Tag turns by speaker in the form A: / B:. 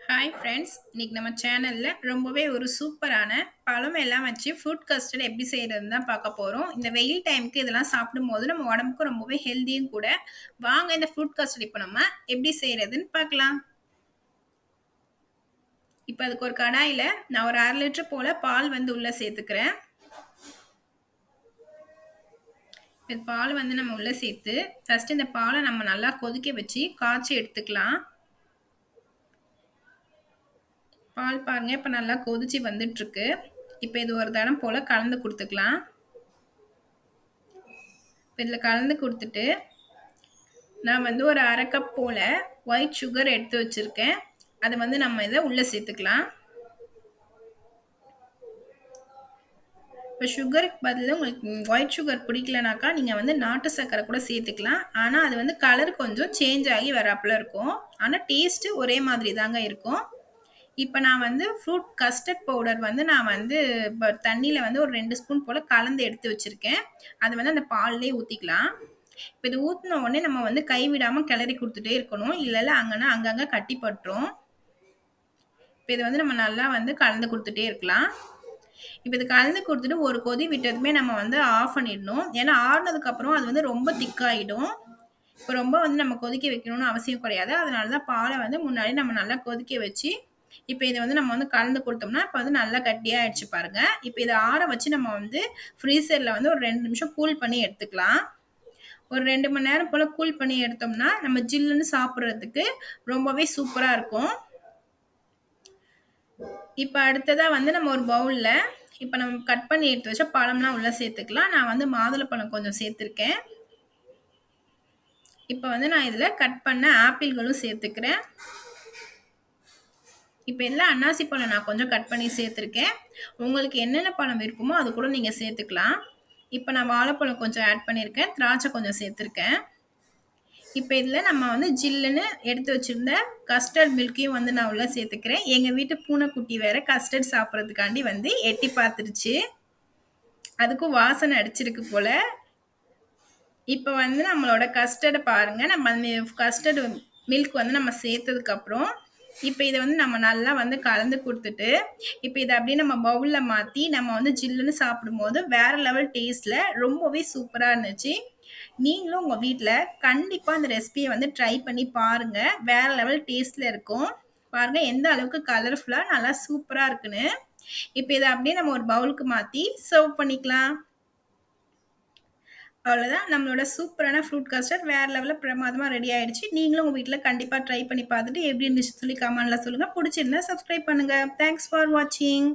A: Hi friends! இன்னைக்கு நம்ம சேனல்ல ரொம்பவே ஒரு சூப்பரான பழம் எல்லாம் வச்சு ஃப்ரூட் கஸ்டர்ட் எப்படி செய்றதுன்னு தான் பார்க்க போறோம். இந்த வெயில் டைம்க்கு இதெல்லாம் சாப்பிடும்போது நம்ம உடம்புக்கு ரொம்பவே ஹெல்தியும் கூட. வாங்க இந்த ஃப்ரூட் கஸ்டர்ட் இப்ப நம்ம எப்படி செய்றதுன்னு பார்க்கலாம். இப்ப அதுக்கு ஒரு கடாயில நான் ஒரு 1/2 லிட்டர் போல பால் வந்து உள்ள சேர்த்துக்கிறேன். இந்த பால் வந்து நம்ம உள்ள சேர்த்து, ஃபர்ஸ்ட் இந்த பால நம்ம நல்லா கொதிக்க வச்சு காய்ச்சி எடுத்துக்கலாம். பால் பாருங்க இப்ப நல்லா கொதிச்சு வந்துட்டுருக்கு. இப்ப இது ஒரு தடம் போல கலந்து குடுத்துக்கலாம். இதில கலந்து குடுத்துட்டு, நான் வந்து ஒரு 1/2 கப் போல ஒயிட் சுகர் எடுத்து வச்சிருக்கேன். அத வந்து நம்ம இத உள்ள சேர்த்துக்கலாம். இப்ப சுகருக்கு பதிலா உங்களுக்கு ஒயிட் சுகர் பிடிக்கலனாக்கா, நீங்க வந்து நாட்டு சர்க்கரை கூட சேர்த்துக்கலாம். ஆனா, அது வந்து கலர் கொஞ்சம் சேஞ்ச் ஆகி வராப்புல இருக்கும். ஆனா, டேஸ்ட்டு ஒரே மாதிரி தாங்க இருக்கும். இப்ப நான் வந்து ஃப்ரூட் கஸ்டர்ட் பவுடர் வந்து நான் வந்து தண்ணீல வந்து ஒரு 2 ஸ்பூன் போல கலந்து எடுத்து வச்சிருக்கேன். அத வந்து அந்த பால்லயே ஊத்திக்கலாம். இப்ப இது ஊத்துன உடனே நம்ம வந்து கைவிடாம கிளறி குடுத்துட்டே இருக்கணும். இல்லல்ல அங்கங்க கட்டி பட்டுரும். இப்ப இத வந்து நம்ம நல்லா வந்து கலந்து குடுத்துட்டே இருக்கலாம். இப்ப இது கலந்து குடுத்துட்டு ஒரு கொதி விட்டதுமே நம்ம வந்து ஆஃப் பண்ணிடணும். ஏன்னா ஆறுனதுக்கு அப்புறம் அது வந்து ரொம்ப திக்காயிடும். இப்ப ரொம்ப வந்து நம்ம கொதிக்க வைக்கணும்னு அவசியம் கிடையாது. அதனால தான் பால வந்து முன்னாடியே நம்ம நல்லா கொதிக்க வச்சு, இப்ப இத வந்து நம்ம வந்து கலந்து குடுத்தோம்னா, இப்ப வந்து நல்லா கட்டியா ஆயிடுச்சு பாருங்க. இப்ப இத ஆற வச்சு நம்ம வந்து ஃப்ரீசர்ல வந்து ஒரு 2 நிமிஷம் கூல் பண்ணி எடுத்துக்கலாம். ஒரு 2 மணி நேரம் போல கூல் பண்ணி எடுத்தோம்னா, நம்ம ஜில்லுன்னு சாப்பிடுறதுக்கு ரொம்பவே சூப்பரா இருக்கும். இப்ப அடுத்ததா வந்து நம்ம ஒரு பவுல்ல, இப்ப நம்ம கட் பண்ணி எடுத்து வச்ச பழம்லாம் உள்ள சேர்த்துக்கலாம். நான் வந்து மாதுளப்பழம் கொஞ்சம் சேர்த்துருக்கேன். இப்ப வந்து நான் இதுல கட் பண்ண ஆப்பிள்களும் சேர்த்துக்கிறேன். இப்ப எல்லாம் அன்னாசி பழம் நான் கொஞ்சம் கட் பண்ணி சேர்த்துருக்கேன். உங்களுக்கு என்னென்ன பழம் விருப்பமோ அது கூட நீங்க சேர்த்துக்கலாம். இப்ப நான் வாழைப்பழம் கொஞ்சம் ஆட் பண்ணியிருக்கேன். திராட்சை கொஞ்சம் சேர்த்துருக்கேன். இப்ப இதுல நம்ம வந்து ஜில்லுன்னு எடுத்து வச்சிருந்த கஸ்டர்ட் மில்க்கையும் வந்து நான் உள்ள சேர்த்துக்கிறேன். எங்க வீட்டு பூனைக்குட்டி வேற கஸ்டர்ட் சாப்பிடுறதுக்காண்டி வந்து எட்டி பார்த்துருச்சு. அதுக்கும் வாசனை அடிச்சிருக்கு போல. இப்ப வந்து நம்மளோட கஸ்டர்ட பாருங்க. நம்ம அந்த கஸ்டர்ட் மில்க் வந்து நம்ம சேர்த்ததுக்கப்புறம், இப்ப இத வந்து நம்ம நல்லா வந்து கலந்து குடுத்துட்டு, இப்ப இத அப்படியே நம்ம பவுல்ல மாத்தி நம்ம வந்து ஜில்லுன்னு சாப்பிடும்போது வேற லெவல் டேஸ்ட்ல ரொம்பவே சூப்பரா இருந்துச்சு. நீங்களும் உங்க வீட்ல கண்டிப்பா இந்த ரெசிபிய வந்து ட்ரை பண்ணி பாருங்க. வேற லெவல் டேஸ்ட்ல இருக்கும். பாருங்க எந்த அளவுக்கு கலர்ஃபுல்லா நல்லா சூப்பரா இருக்குன்னு. இப்ப இத அப்படியே நம்ம ஒரு பவுலுக்கு மாத்தி சர்வ் பண்ணிக்கலாம். அவ்வளோதான் நம்மளோட சூப்பரான ஃப்ரூட் கஸ்டர்ட் வேற லெவல்ல பிரமாதமா ரெடி ஆயிடுச்சு. நீங்களும் உங்க வீட்ல கண்டிப்பா ட்ரை பண்ணி பார்த்துட்டு எப்படி இருந்துச்சுன்னு சொல்லி கமெண்ட்ல சொல்லுங்க. புடிச்சிருந்தா சப்ஸ்கிரைப் பண்ணுங்க. தேங்க்ஸ் ஃபார் வாட்சிங்.